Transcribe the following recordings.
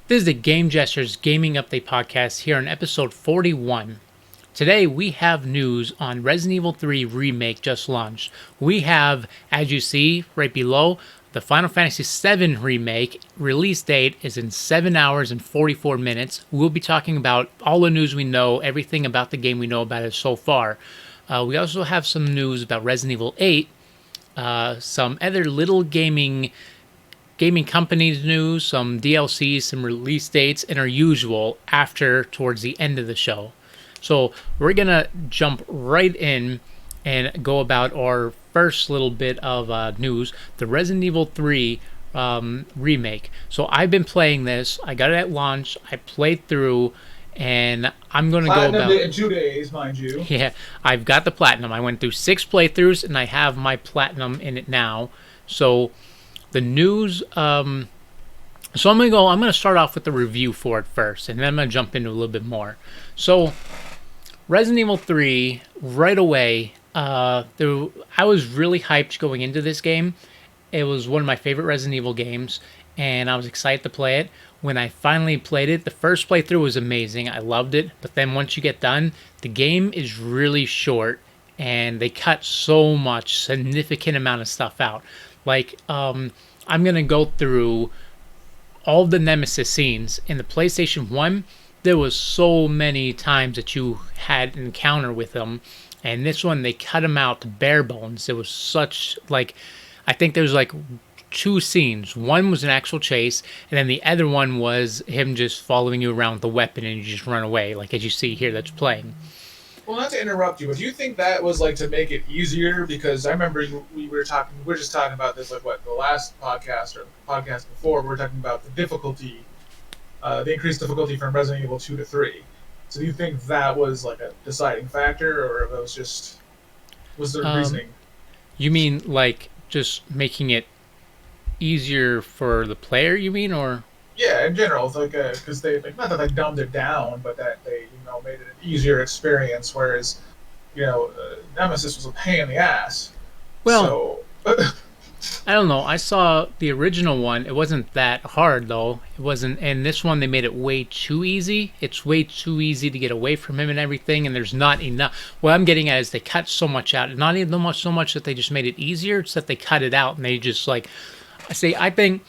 This is the Game Jesters Gaming Update Podcast here on episode 41. Today we have news on Resident Evil 3 Remake just launched. We have, as you see right below, the Final Fantasy VII Remake release date is in 7 hours and 44 minutes. We'll be talking about all the news we know, everything about the game we know about it so far. We also have some news about Resident Evil 8, some other little gaming companies news, some DLCs, some release dates, and our usual after towards the end of the show. So we're gonna jump right in and go about our first little bit of news, the Resident Evil 3 remake. So I've been playing this. I got it at launch. I played through, and I'm gonna go about it in 2 days, mind you. Yeah, I've got the platinum. I went through 6 playthroughs, and I have my platinum in it now. So the news, so I'm gonna start off with the review for it first, and then I'm gonna jump into a little bit more. So Resident Evil 3, right away, I was really hyped going into this game. It was one of my favorite Resident Evil games, and I was excited to play it. When I finally played it, the first playthrough was amazing. I loved it, but then once you get done, the game is really short, and they cut so much, significant amount of stuff out. Like, I'm going to go through all the Nemesis scenes. In the PlayStation 1, there was so many times that you had an encounter with them. And this one, they cut them out to bare bones. It was such, like, I think there was like 2 scenes. One was an actual chase, and then the other one was him just following you around with a weapon and you just run away, like as you see here that's playing. Well, not to interrupt you, but do you think that was like to make it easier? Because I remember we were just talking about this, like the last podcast or the podcast before, we were talking about the difficulty, the increased difficulty from Resident Evil 2 to 3. So do you think that was like a deciding factor, or if it was there reasoning? You mean like just making it easier for the player, you mean, or? Yeah, in general, it's like because they not that they dumbed it down, but that they made it an easier experience. Whereas Nemesis was a pain in the ass. Well, So I don't know. I saw the original one. It wasn't that hard though. It wasn't. And this one they made it way too easy. It's way too easy to get away from him and everything. And there's not enough. What I'm getting at is they cut so much out. Not even so much that they just made it easier. It's that they cut it out and they just like. I think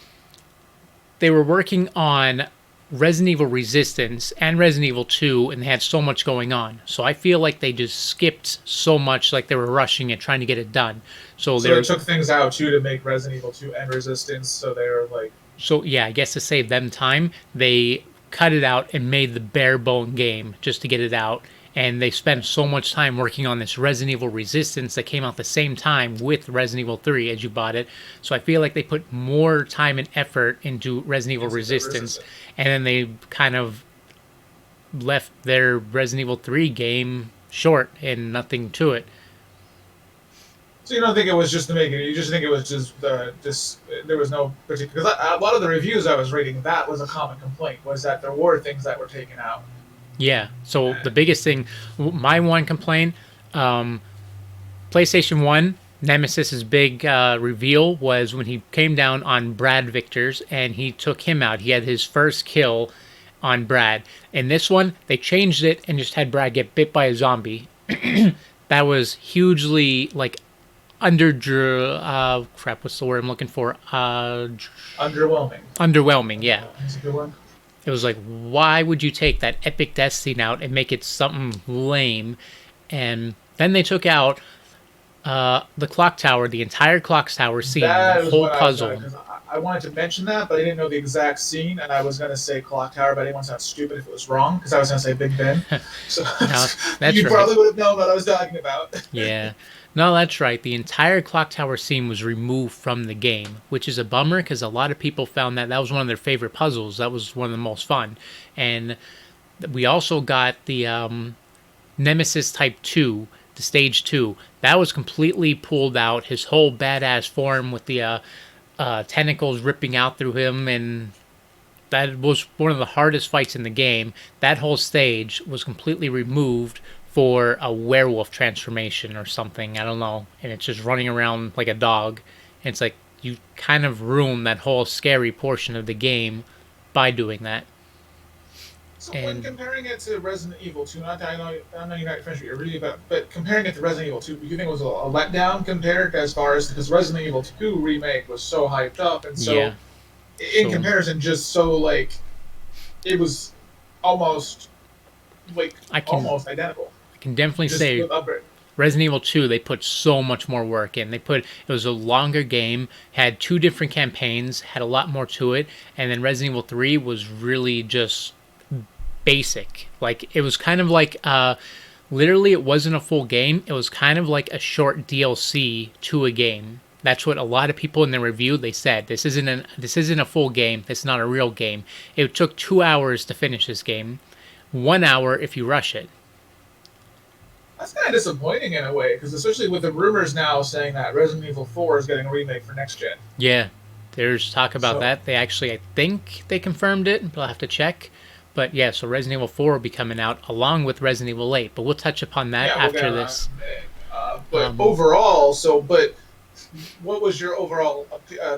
they were working on Resident Evil Resistance and Resident Evil 2, and they had so much going on. So I feel like they just skipped so much, like they were rushing it, trying to get it done. So they took things out, too, to make Resident Evil 2 and Resistance, so they were like... So, yeah, I guess to save them time, they cut it out and made the bare bone game just to get it out. And they spent so much time working on this Resident Evil Resistance that came out the same time with Resident Evil 3 as you bought it. So I feel like they put more time and effort into Resident Evil Resistance. And then they kind of left their Resident Evil 3 game short and nothing to it. So you don't think it was just to make it? You just think it was just there was no particular... Because a lot of the reviews I was reading, that was a common complaint, was that there were things that were taken out. Yeah, so the biggest thing, my one complaint, PlayStation 1, Nemesis' big reveal was when he came down on Brad Victor's and he took him out. He had his first kill on Brad. In this one, they changed it and just had Brad get bit by a zombie. That was hugely, like, crap, what's the word I'm looking for? Underwhelming. Underwhelming, yeah. That's a good one. It was like, why would you take that epic death scene out and make it something lame? And then they took out the clock tower, the entire clock tower scene, the whole puzzle. I wanted to mention that, but I didn't know the exact scene, and I was going to say clock tower, but I didn't want to sound stupid if it was wrong, because I was going to say Big Ben. So No, that's you right. probably would have known what I was talking about. Yeah. No, that's right. The entire clock tower scene was removed from the game, which is a bummer because a lot of people found that was one of their favorite puzzles. That was one of the most fun. And we also got the Nemesis Type 2, the Stage 2. That was completely pulled out. His whole badass form with the tentacles ripping out through him, and that was one of the hardest fights in the game. That whole stage was completely removed for a werewolf transformation or something, I don't know, and it's just running around like a dog. And it's like you kind of ruin that whole scary portion of the game by doing that. So when And comparing it to Resident Evil 2, not that I know you're not finished with your review, but comparing it to Resident Evil 2, do you think it was a letdown compared as far as because Resident Evil 2 remake was so hyped up and so yeah, in so comparison just so like it was almost like I can almost identical, I can definitely just say with upgrade. Resident Evil 2, they put so much more work in. It was a longer game, had two different campaigns, had a lot more to it, and then Resident Evil 3 was really just basic. Like it was kind of like literally it wasn't a full game. It was kind of like a short DLC to a game. That's what a lot of people in the review they said. This isn't a full game. It's not a real game. It took 2 hours to finish this game. 1 hour if you rush it. That's kind of disappointing in a way because especially with the rumors now saying that Resident Evil 4 is getting a remake for next gen. Yeah, there's talk about So that. They actually, I think they confirmed it, but I'll have to check. But yeah, so Resident Evil 4 will be coming out along with Resident Evil 8. But we'll touch upon that yeah, we'll get after on this. that. But Um, overall, but what was your overall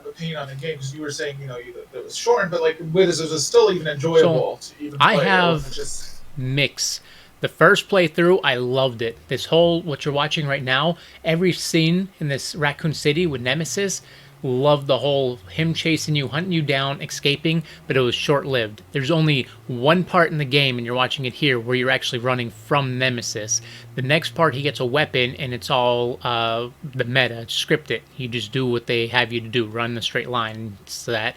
opinion on the game? Because you were saying, it was shortened, but like with this, it was still even enjoyable to even I play. It have wasn't just mix. The first playthrough, I loved it. This whole, what you're watching right now, every scene in this Raccoon City with Nemesis, loved the whole him chasing you, hunting you down, escaping, but it was short lived. There's only one part in the game, and you're watching it here, where you're actually running from Nemesis. The next part, he gets a weapon, and it's all the meta, it's scripted. You just do what they have you to do, run in a straight line. So that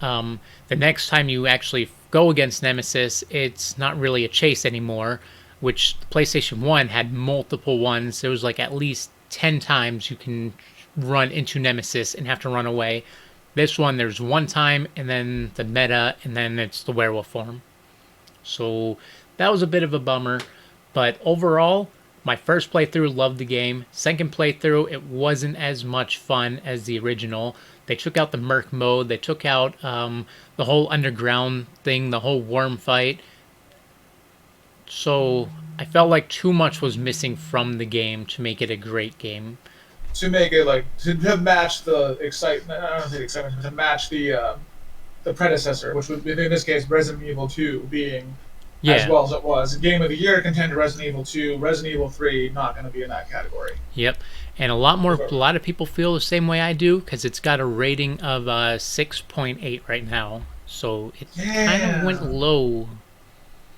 the next time you actually go against Nemesis, it's not really a chase anymore, which PlayStation 1 had multiple ones. There was like at least 10 times you can run into Nemesis and have to run away. This one, there's one time, and then the meta, and then it's the werewolf form. So that was a bit of a bummer. But overall, my first playthrough, loved the game. Second playthrough, it wasn't as much fun as the original. They took out the Merc mode. They took out the whole underground thing, the whole worm fight. So I felt like too much was missing from the game to make it a great game. to make it like to match the excitement. I don't say excitement, but to match the predecessor, which would be in this case Resident Evil 2 being as Yeah. well as it was. Game of the Year contender Resident Evil 2, Resident Evil 3 not going to be in that category. Yep. And a lot of people feel the same way I do because it's got a rating of 6.8 right now. So it kind of went Yeah. low.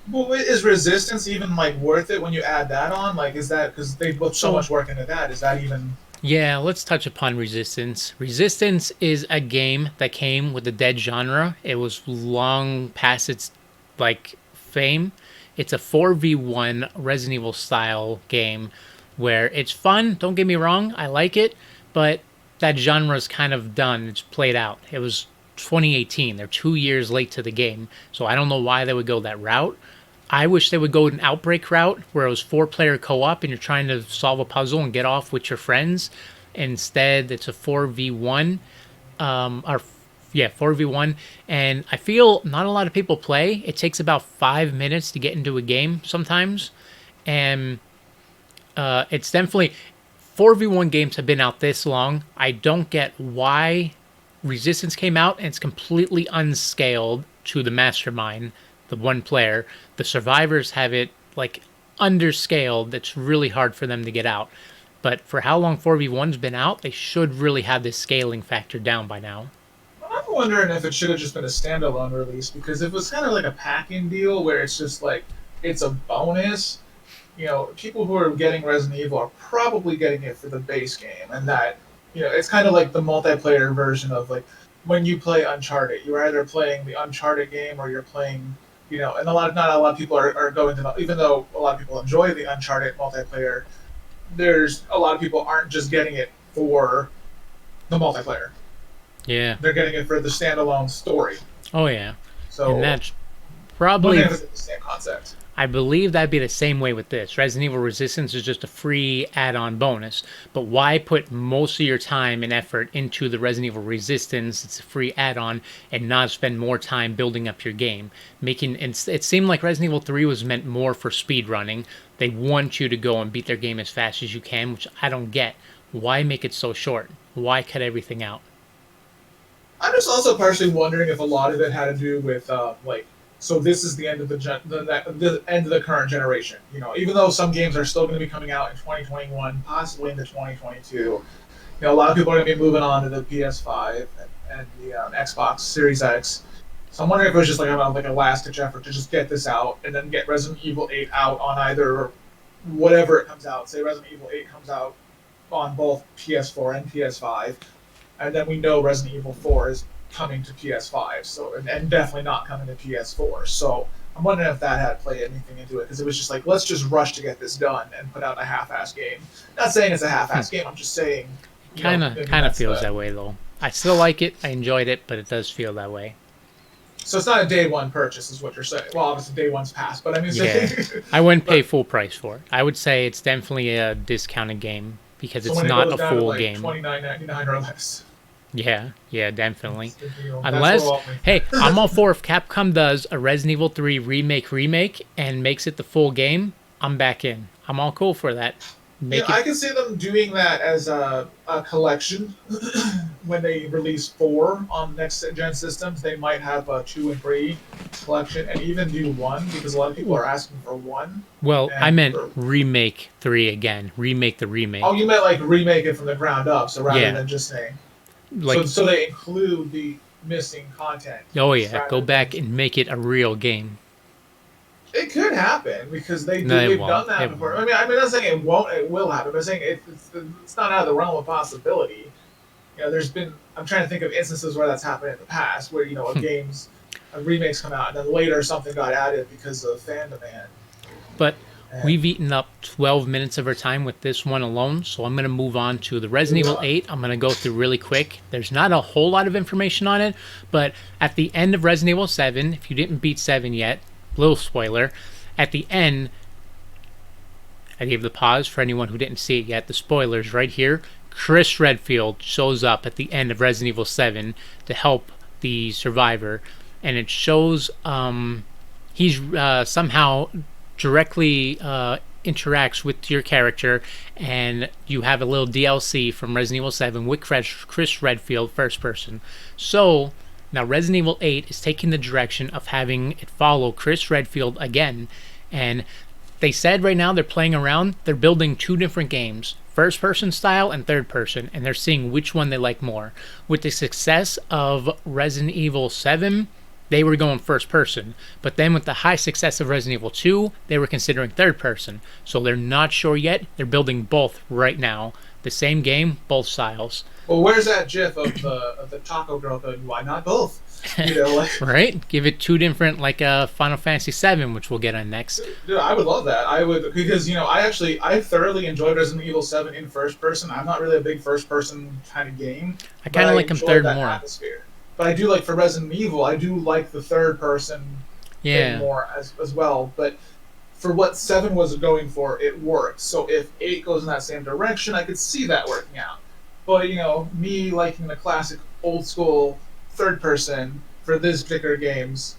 Well, is Resistance even like worth it when you add that on? Like, is that because they put so So much work into that? Is that even? yeah, let's touch upon Resistance. Resistance is a game that came with the dead genre. It was long past its like fame. It's a 4v1 Resident Evil style game where it's fun, don't get me wrong, I like it, but that genre is kind of done. It's played out. It was 2018. They're 2 years late to the game. So I don't know why they would go that route. I wish they would go an Outbreak route where it was 4-player co-op and you're trying to solve a puzzle and get off with your friends. Instead, it's a 4v1, or yeah, 4v1. And I feel not a lot of people play. It takes about 5 minutes to get into a game sometimes. And it's definitely 4v1 games have been out this long. I don't get why Resistance came out and it's completely unscaled to the Mastermind, the one player. The survivors have it like underscaled. It's really hard for them to get out. But for how long 4v1's been out, they should really have this scaling factor down by now. I'm wondering if it should have just been a standalone release because it was kind of like a packing deal where it's just like it's a bonus. People who are getting Resident Evil are probably getting it for the base game, and that it's kind of like the multiplayer version of like when you play Uncharted. You're either playing the Uncharted game or you're playing, and not a lot of people are going to, even though a lot of people enjoy the Uncharted multiplayer, there's a lot of people aren't just getting it for the multiplayer. Yeah. They're getting it for the standalone story. Oh yeah. So And that's I probably, wonder if it's the same concept. I believe that'd be the same way with this. Resident Evil Resistance is just a free add-on bonus. But why put most of your time and effort into the Resident Evil Resistance? It's a free add-on, and not spend more time building up your game. It seemed like Resident Evil 3 was meant more for speed running. They want you to go and beat their game as fast as you can, which I don't get. Why make it so short? Why cut everything out? I'm just also partially wondering if a lot of it had to do with so this is the end of the end of the current generation. Even though some games are still going to be coming out in 2021, possibly into 2022. A lot of people are going to be moving on to the PS5 and the Xbox Series X. So I'm wondering if it was just like a last-ditch effort to just get this out and then get Resident Evil 8 out on either whatever it comes out. Say Resident Evil 8 comes out on both PS4 and PS5, and then we know Resident Evil 4 is coming to PS5, so and definitely not coming to PS4. So I'm wondering if that had played anything into it, because it was just like, let's just rush to get this done and put out a half-ass game. Not saying it's a half-ass game. I'm just saying. Kind of feels that way though. I still like it. I enjoyed it, but it does feel that way. So it's not a day one purchase, is what you're saying. Well, obviously day one's passed, but I mean, I wouldn't pay full price for it. I would say it's definitely a discounted game because it's not a full game. $29.99 or less. Yeah, definitely. Unless, hey, I'm all for if Capcom does a Resident Evil 3 remake and makes it the full game, I'm back in. I'm all cool for that. I can see them doing that as a collection. When they release 4 on next-gen systems, they might have a 2 and 3 collection, and even do 1, because a lot of people are asking for 1. Well, I meant remake 3 again. Remake the remake. Oh, you meant like remake it from the ground up, so rather than just saying... Like, so they include the missing content. Oh yeah, go back and make it a real game. It could happen because they've done that before. I mean, I'm not saying it won't. It will happen. I'm saying it's not out of the realm of possibility. There's been. I'm trying to think of instances where that's happened in the past, where a remakes come out and then later something got added because of fan demand. But we've eaten up 12 minutes of our time with this one alone, so I'm going to move on to the Resident Evil 8. I'm going to go through really quick. There's not a whole lot of information on it, but at the end of Resident Evil 7, if you didn't beat 7 yet, little spoiler, at the end, I gave the pause for anyone who didn't see it yet, the spoilers right here. Chris Redfield shows up at the end of Resident Evil 7 to help the survivor, and it shows he's somehow directly interacts with your character, and you have a little DLC from Resident Evil 7 with Chris Redfield first person. So now Resident Evil 8 is taking the direction of having it follow Chris Redfield again, and they said right now they're playing around. They're building 2 different games, first person style and third person, and they're seeing which one they like more. With the success of Resident Evil 7, they were going first person, but then with the high success of Resident Evil 2, they were considering third person. So they're not sure yet. They're building both right now. The same game, both styles. Well, where's that GIF of the taco girl going, why not both? Right? Give it 2 different, like Final Fantasy VII, which we'll get on next. Dude, I would love that. I would, because I thoroughly enjoyed Resident Evil 7 in first person. I'm not really a big first person kind of game. I kind of like them third more. Atmosphere. But I do like, for Resident Evil, I do like the third person thing more as well. But for what 7 was going for, it worked. So if 8 goes in that same direction, I could see that working out. But, me liking the classic old school third person for these particular games,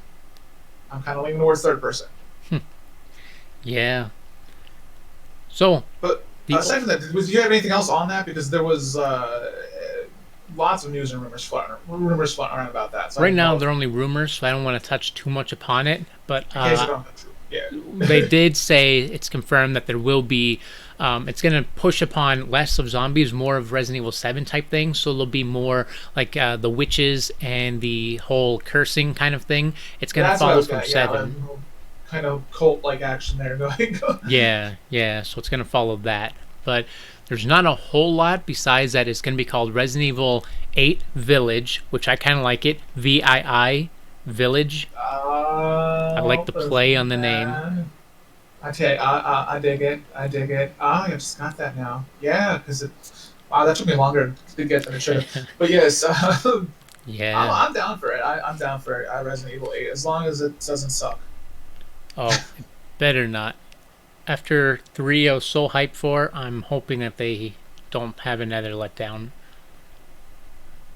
I'm kind of leaning towards third person. Yeah. So, but aside from that, do you have anything else on that? Because there was lots of news and rumors floating around about that. So right now, they're only rumors, so I don't want to touch too much upon it. But yeah. They did say it's confirmed that there will be. It's going to push upon less of zombies, more of Resident Evil 7 type things. So there'll be more like the witches and the whole cursing kind of thing. It's going to follow from 7. Kind of cult-like action there going. Yeah. So it's going to follow that. But there's not a whole lot besides that. It's going to be called Resident Evil 8 Village, which I kind of like it. VII Village. I like the play on the name. I dig it. I just got that now. Yeah, because wow, that took me longer to get than it should have. But yes, yeah, I'm down for it. I'm down for Resident Evil 8 as long as it doesn't suck. Oh, it better not. After 3, I was so hyped for. I'm hoping that they don't have another letdown.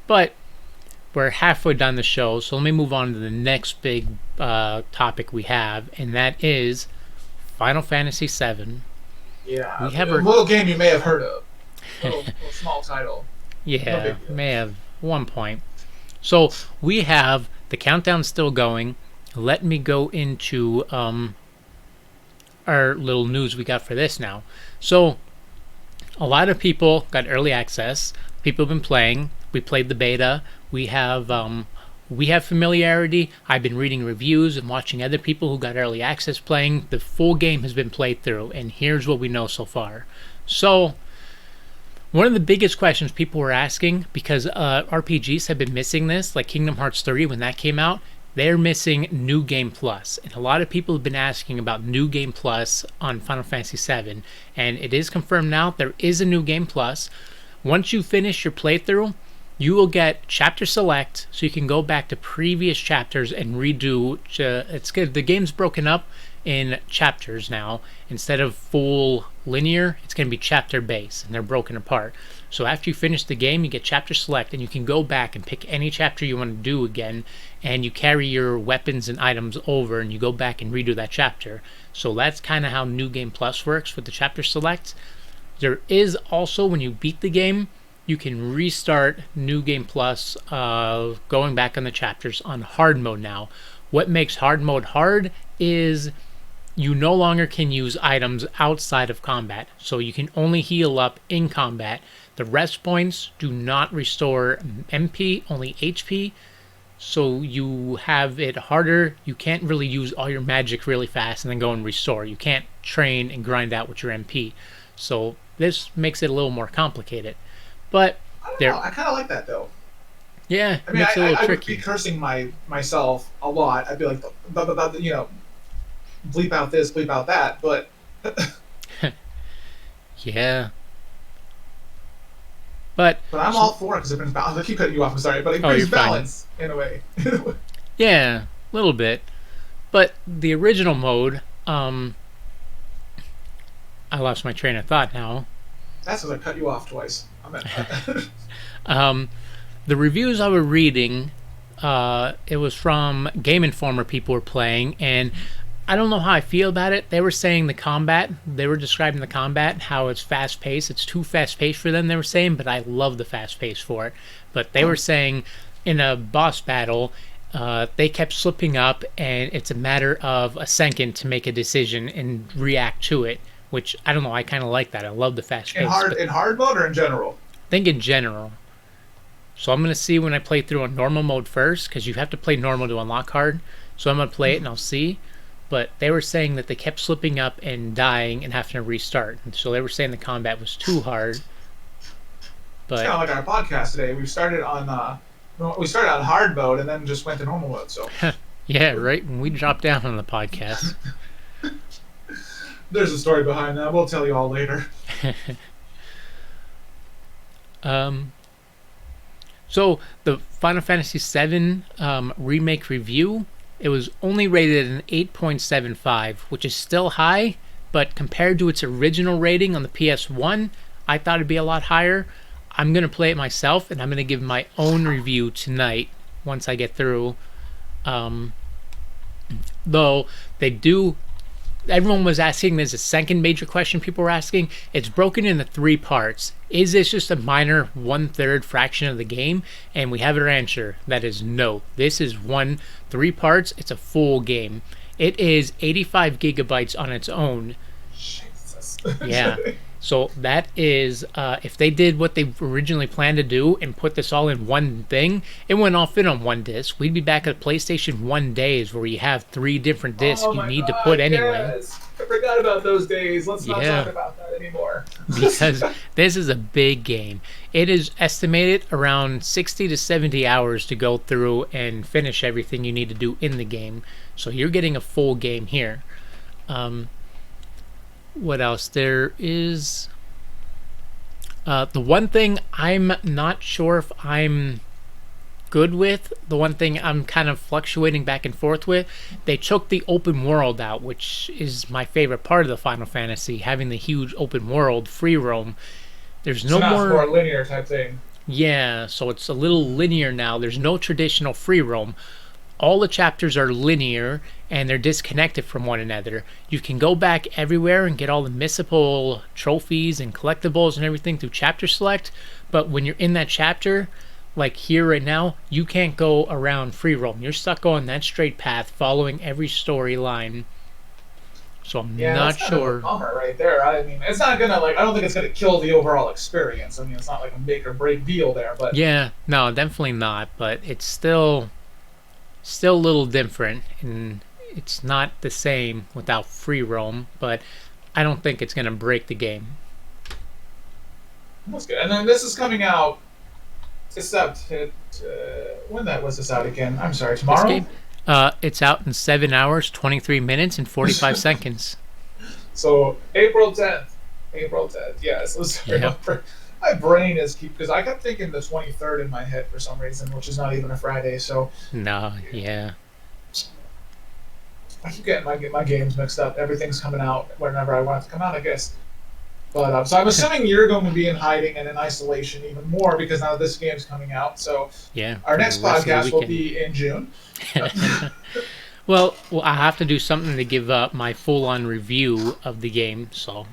But we're halfway done the show, so let me move on to the next big topic we have, and that is Final Fantasy VII. Yeah, we have a little game you may have heard of. A little small title. Yeah, may have 1 point. So we have the countdown still going. Let me go into our little news we got for this now. So a lot of people got early access. People have been playing. We played the beta. We have familiarity. I've been reading reviews and watching other people who got early access playing. The full game has been played through, and here's what we know so far. So one of the biggest questions people were asking, because RPGs have been missing this, like Kingdom Hearts 3 when that came out, they're missing New Game Plus. And a lot of people have been asking about New Game Plus on Final Fantasy VII. And it is confirmed now, there is a New Game Plus. Once you finish your playthrough, you will get chapter select, so you can go back to previous chapters and redo. It's good. The game's broken up in chapters now. Instead of full linear, it's going to be chapter base, and they're broken apart. So after you finish the game, you get chapter select, and you can go back and pick any chapter you want to do again, and you carry your weapons and items over, and you go back and redo that chapter. So that's kind of how New Game Plus works with the chapter select. There is also, when you beat the game, you can restart New Game Plus going back on the chapters on hard mode now. What makes hard mode hard is you no longer can use items outside of combat. So you can only heal up in combat. The rest points do not restore MP, only HP. So you have it harder. You can't really use all your magic really fast and then go and restore. You can't train and grind out with your MP. So this makes it a little more complicated. But I don't know. I kind of like that though. Yeah, I mean, makes it a little I would tricky. be cursing myself a lot. I'd be like, you know, bleep out this, bleep out that. But Yeah. But I'm all for it because it brings balance. I keep cutting you off. I'm sorry, but it brings balance in a way. Yeah, a little bit. But the original mode, I lost my train of thought now. That's because I cut you off twice. The reviews I was reading, it was from Game Informer people were playing, and I don't know how I feel about it. They were saying they were describing the combat, how it's fast-paced. It's too fast-paced for them, they were saying, but I love the fast pace for it. But they were saying in a boss battle, they kept slipping up, and it's a matter of a second to make a decision and react to it, which, I don't know, I kind of like that. I love the fast pace. In hard mode or in general? I think in general. So I'm going to see when I play through on normal mode first, because you have to play normal to unlock hard. So I'm going to play it and I'll see. But they were saying that they kept slipping up and dying and having to restart. And so they were saying the combat was too hard. But it's kind of like our podcast today. We started on hard mode and then just went to normal mode. So yeah, right. When we dropped down on the podcast. There's a story behind that. We'll tell you all later. So the Final Fantasy VII Remake review, it was only rated an 8.75, which is still high, but compared to its original rating on the PS1, I thought it'd be a lot higher. I'm going to play it myself, and I'm going to give my own review tonight once I get through. Though everyone was asking, there's a second major question people were asking. It's broken into 3 parts. Is this just a minor 1/3 fraction of the game? And we have our answer. That is no. This is 3 parts. It's a full game. It is 85 gigabytes on its own. Jesus. Yeah. So that is, if they did what they originally planned to do and put this all in one thing, it wouldn't all fit on one disc. We'd be back at PlayStation 1 days where you have 3 different discs you need to put anyway. Yes. I forgot about those days. Let's not talk about that anymore. Because this is a big game. It is estimated around 60 to 70 hours to go through and finish everything you need to do in the game. So you're getting a full game here. What else? There is the one thing I'm not sure if I'm good with, the one thing I'm kind of fluctuating back and forth with, they took the open world out, which is my favorite part of the Final Fantasy, having the huge open world free roam. There's no more linear type thing. Yeah, so it's a little linear now. There's no traditional free roam. All the chapters are linear and they're disconnected from one another. You can go back everywhere and get all the missable trophies and collectibles and everything through chapter select, but when you're in that chapter, like here right now, you can't go around free roam. You're stuck on that straight path, following every storyline. So I'm Yeah, not that's kind of a sure. bummer right there. I mean, it's not gonna like. I don't think it's gonna kill the overall experience. I mean, it's not like a make or break deal there, but Yeah, no, definitely not. But it's still a little different, and it's not the same without free roam. But I don't think it's gonna break the game. that's good. And then this is coming out. Except when that was this out again? I'm sorry, This tomorrow. game, it's out in 7 hours, 23 minutes, and 45 seconds. So April 10th. April 10th. Yeah. So sorry. Yeah. My brain is because I kept thinking the 23rd in my head for some reason, which is not even a Friday. So No, yeah. I keep getting my games mixed up. Everything's coming out whenever I want it to come out, I guess. But so I'm assuming you're going to be in hiding and in isolation even more because now this game's coming out. So Yeah. our for next the rest of the podcast will weekend. be in June. Well, I have to do something to give my full-on review of the game. So,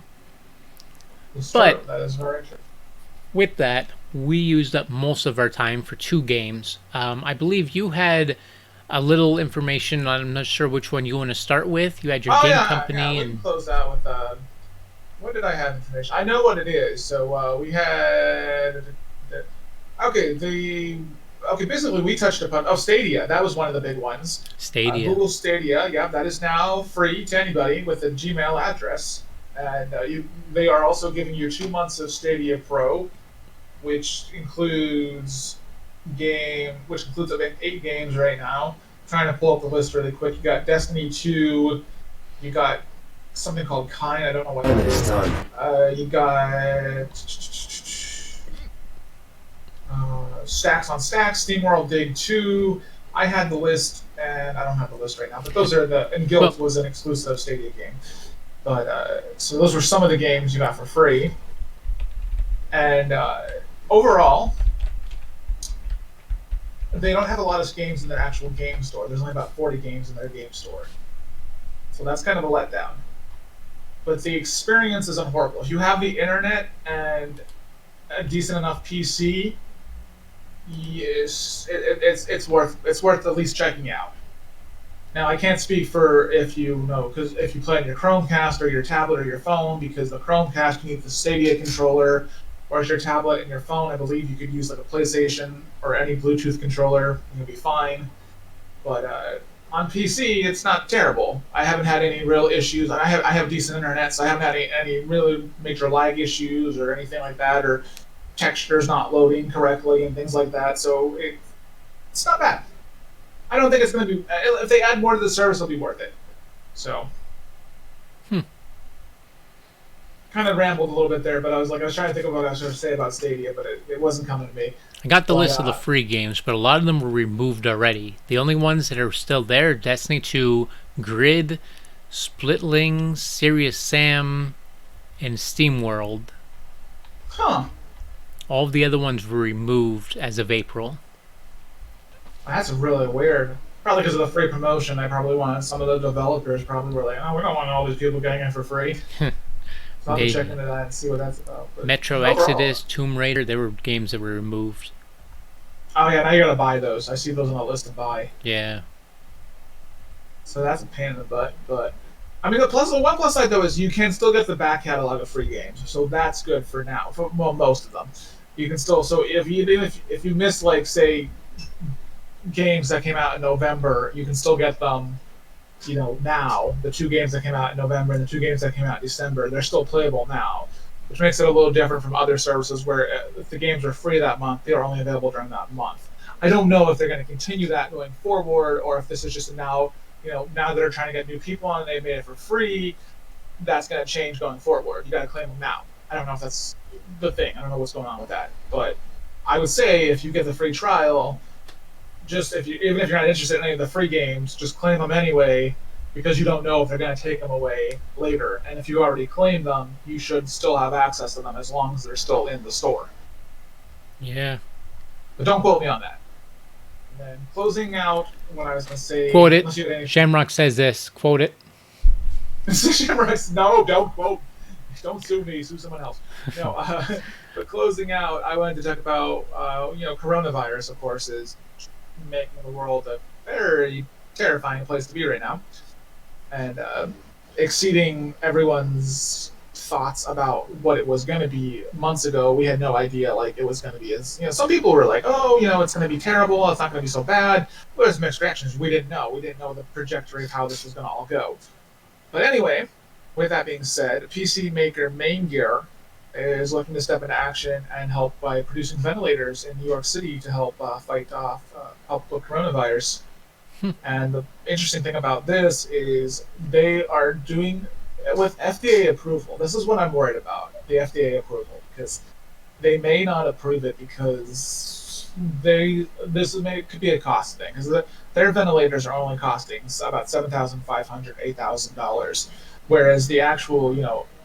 It's But- true. That is very true. with that, we used up most of our time for two games. I believe you had a little information. I'm not sure which one you want to start with. You had your Oh game yeah, company, yeah. We can and close out with what did I have information? I know what it is. So we had okay. Basically, we touched upon Stadia. That was one of the big ones. Stadia. Google Stadia. Yeah, that is now free to anybody with a Gmail address, and they are also giving you 2 months of Stadia Pro, which includes about 8 games right now. I'm trying to pull up the list really quick. You got Destiny 2. You got something called Kine. I don't know what it is. You got Stacks on Stacks, SteamWorld Dig 2. I had the list, and I don't have the list right now. But those are and Guild was an exclusive Stadia game. But so those were some of the games you got for free. And overall, they don't have a lot of games in their actual game store. There's only about 40 games in their game store. So that's kind of a letdown. But the experience isn't horrible. If you have the internet and a decent enough PC, yes, it's worth at least checking out. Now I can't speak for if because if you play on your Chromecast or your tablet or your phone, because the Chromecast you need the Stadia controller, whereas your tablet and your phone, I believe you could use like a PlayStation or any Bluetooth controller, and you'll be fine. But on PC, it's not terrible. I haven't had any real issues. I have decent internet, so I haven't had any really major lag issues or anything like that, or textures not loading correctly and things like that. So it's not bad. I don't think it's going to be. If they add more to the service, it'll be worth it. So. Kind of rambled a little bit there, but I was trying to think of what I was going to say about Stadia, but it wasn't coming to me. I got the list of the free games, but a lot of them were removed already. The only ones that are still there are Destiny 2, Grid, Splitling, Serious Sam, and SteamWorld. Huh. All of the other ones were removed as of April. That's really weird. Probably because of the free promotion, I probably wanted some of the developers probably were like, oh, we don't want all these people getting it for free. So I'll be checking it out and see what that's about. But Metro overall, Exodus, Tomb Raider, they were games that were removed. Oh yeah, now you gotta buy those. I see those on the list to buy. Yeah. So that's a pain in the butt. But I mean, the one plus side though is you can still get the back catalog of free games, so that's good for now. For most of them, you can still. So if you miss like say games that came out in November, you can still get them. Now the 2 games that came out in November and the 2 games that came out in December, they're still playable now, which makes it a little different from other services where if the games are free that month, they are only available during that month. I don't know if they're going to continue that going forward, or if this is just now that they're trying to get new people on and they made it for free, that's going to change going forward. You got to claim them now. I don't know if that's the thing. I don't know what's going on with that, but I would say if you get the free trial, even if you're not interested in any of the free games, just claim them anyway, because you don't know if they're going to take them away later. And if you already claimed them, you should still have access to them as long as they're still in the store. Yeah. But don't quote me on that. And then closing out what I was going to say. Quote it. Shamrock says this. Quote it. Shamrock, no, don't quote. Don't sue me. Sue someone else. No. But closing out, I wanted to talk about coronavirus. Of course, is making the world a very terrifying place to be right now, and exceeding everyone's thoughts about what it was going to be months ago. We had no idea like it was going to be as some people were like, oh, it's going to be terrible. It's not going to be so bad. But there's mixed reactions. We didn't know. We didn't know the trajectory of how this was going to all go. But anyway, with that being said, PC maker Main Gear is looking to step into action and help by producing ventilators in New York City to help help with coronavirus. And the interesting thing about this is they are doing with FDA approval. This is what I'm worried about, the FDA approval, because they may not approve it because could be a cost thing, because their ventilators are only costing about $7,500, $8,000. Whereas the actual,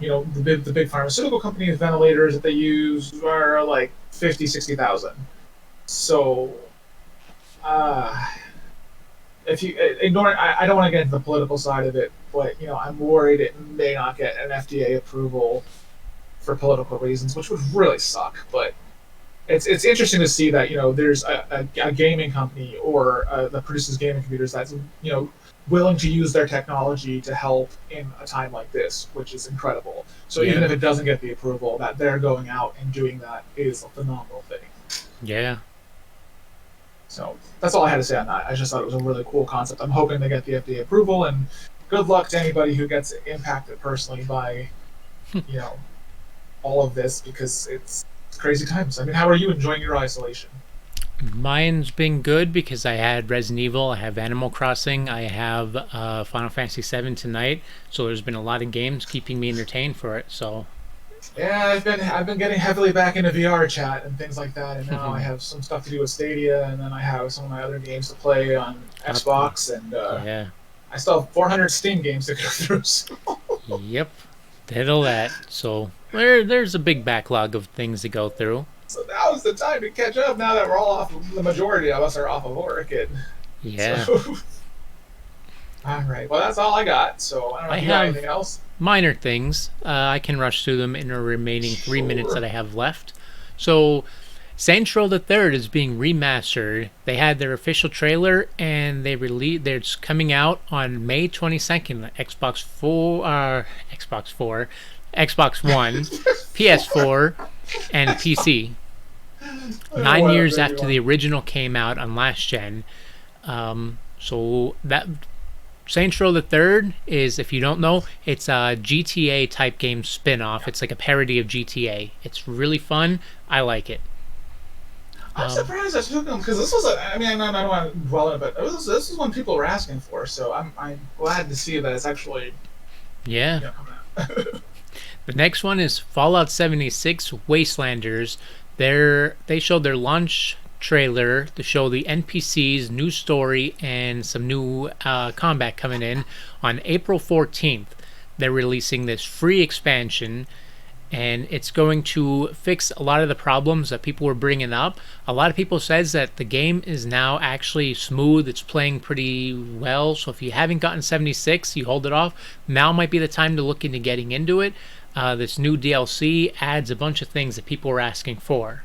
the big pharmaceutical companies' ventilators that they use are like 50, 60,000. So, if you ignore, I don't want to get into the political side of it, but I'm worried it may not get an FDA approval for political reasons, which would really suck. But it's interesting to see that there's a gaming company or that produces gaming computers that's willing to use their technology to help in a time like this, which is incredible. So even if it doesn't get the approval, that they're going out and doing that is a phenomenal thing. Yeah. So that's all I had to say on that. I just thought it was a really cool concept. I'm hoping they get the FDA approval, and good luck to anybody who gets impacted personally by, all of this, because it's crazy times. I mean, how are you enjoying your isolation? Mine's been good because I had Resident Evil, I have Animal Crossing, I have Final Fantasy VII tonight, so there's been a lot of games keeping me entertained for it. So yeah, I've been getting heavily back into VR chat and things like that, and now I have some stuff to do with Stadia, and then I have some of my other games to play on Xbox, and I still have 400 Steam games to go through. So. Yep, did all that. So there's a big backlog of things to go through. So now is the time to catch up. Now that we're all off, the majority of us are off of work, and So, all right. Well, that's all I got. So I don't know if you got anything else. Minor things. I can rush through them in the remaining 3 minutes that I have left. So, Saints Row the Third is being remastered. They had their official trailer, and it's coming out on May 22nd. Xbox 4, Xbox One, PS4, and PC. 9 years after the original came out on last gen. So that Saints Row the Third is, if you don't know, it's a GTA type game spin-off. It's like a parody of GTA. It's really fun. I like it. I'm surprised I took them, because this was I don't want to dwell on it, but this is one people were asking for. So I'm glad to see that it's actually coming out. The next one is Fallout 76 Wastelanders. They showed their launch trailer to show the NPCs, new story, and some new combat coming in on April 14th. They're releasing this free expansion, and it's going to fix a lot of the problems that people were bringing up. A lot of people says that the game is now actually smooth. It's playing pretty well. So if you haven't gotten 76, you hold it off. Now might be the time to look into getting into it. This new DLC adds a bunch of things that people were asking for.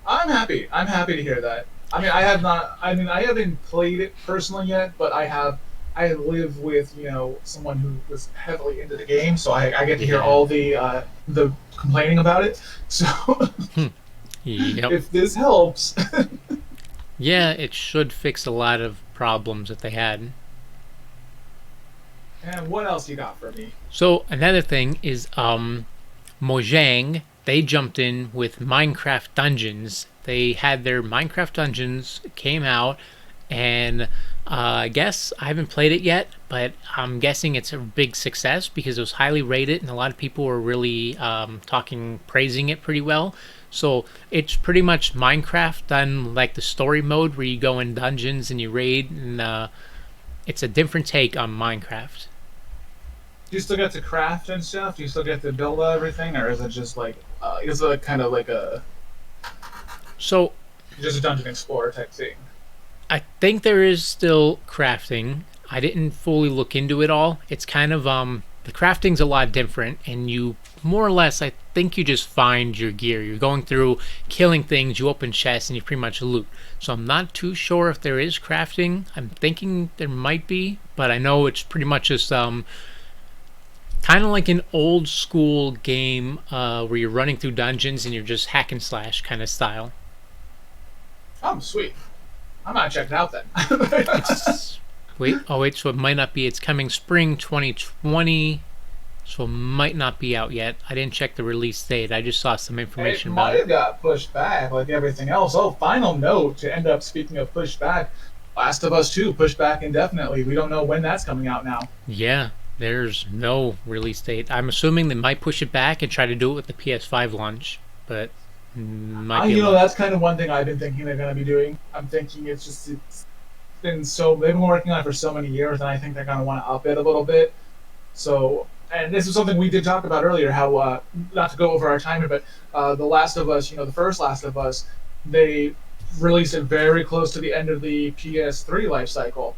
I'm happy. I'm happy to hear that. I haven't played it personally yet, but I live with someone who was heavily into the game, so I get to hear all the complaining about it. So if this helps, yeah, it should fix a lot of problems that they had. And what else you got for me? So another thing is Mojang. They jumped in with Minecraft Dungeons. They had their Minecraft Dungeons came out, and I guess I haven't played it yet, but I'm guessing it's a big success because it was highly rated, and a lot of people were really praising it pretty well. So it's pretty much Minecraft done like the story mode where you go in dungeons and you raid, and it's a different take on Minecraft. Do you still get to craft and stuff? Do you still get to build everything, or is it just like is it kind of like a just a dungeon explorer type thing? I think there is still crafting. I didn't fully look into it all. It's kind of the crafting's a lot different, and you more or less, I think you just find your gear. You're going through killing things, you open chests, and you pretty much loot. So I'm not too sure if there is crafting. I'm thinking there might be, but I know it's pretty much just kind of like an old school game where you're running through dungeons and you're just hack and slash kind of style. Oh, sweet. I'm not checking out then. Wait, so it might not be. It's coming spring 2020, so it might not be out yet. I didn't check the release date. I just saw some information about It it. might have got pushed back like everything else. Oh, final note to end up speaking of pushed back. Last of Us 2 pushed back indefinitely. We don't know when that's coming out now. Yeah, there's no release date. I'm assuming they might push it back and try to do it with the PS5 launch, but might be. That's kind of one thing I've been thinking they're going to be doing. I'm thinking it's been they've been working on it for so many years, and I think they're going to want to up it a little bit. So, and this is something we did talk about earlier, how not to go over our time here, but The Last of Us, the first Last of Us, they released it very close to the end of the PS3 life cycle,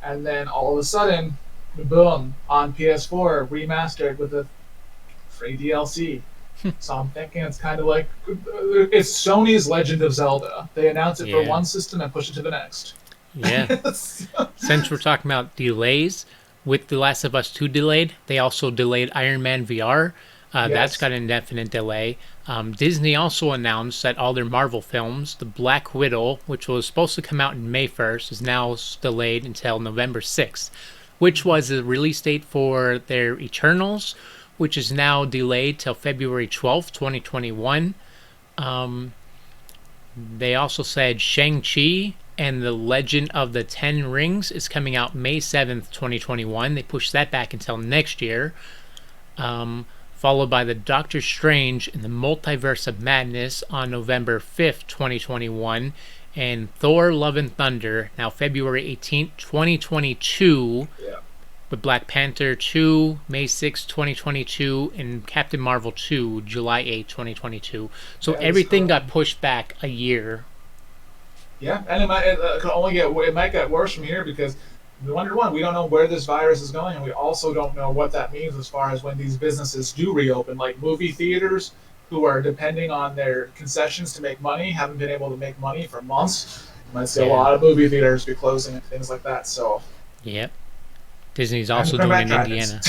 and then all of a sudden, boom, on PS4 remastered with the free DLC. So I'm thinking it's kind of like it's Sony's Legend of Zelda. They announce it for one system and push it to the next. Yeah. Since we're talking about delays, with The Last of Us 2 delayed, they also delayed Ironman Vr. That's got an indefinite delay. Disney also announced that all their Marvel films, The Black Widow, which was supposed to come out in May 1st, is now delayed until November 6th, which was the release date for their Eternals, which is now delayed till February 12th, 2021. They also said Shang-Chi and the Legend of the Ten Rings is coming out May 7th, 2021. They pushed that back until next year. Followed by the Doctor Strange and the Multiverse of Madness on November 5th, 2021. And Thor Love and Thunder, now February 18th, 2022. Yeah. With Black Panther 2, May 6th, 2022. And Captain Marvel 2, July 8th, 2022. So everything got pushed back a year. Yeah, and it might get worse from here because we don't know where this virus is going, and we also don't know what that means as far as when these businesses do reopen, like movie theaters, who are depending on their concessions to make money, haven't been able to make money for months. You might see a lot of movie theaters be closing and things like that. So. Yep. Disney's also doing in Indiana.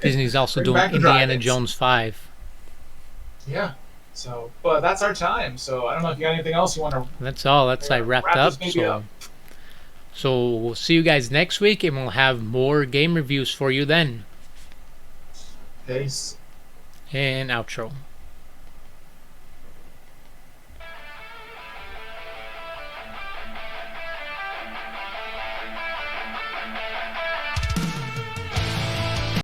Disney's also doing Indiana Jones 5. Yeah. So, but that's our time. So I don't know if you got anything else you want to. That's all. I wrapped up. So we'll see you guys next week, and we'll have more game reviews for you then. Peace. And outro.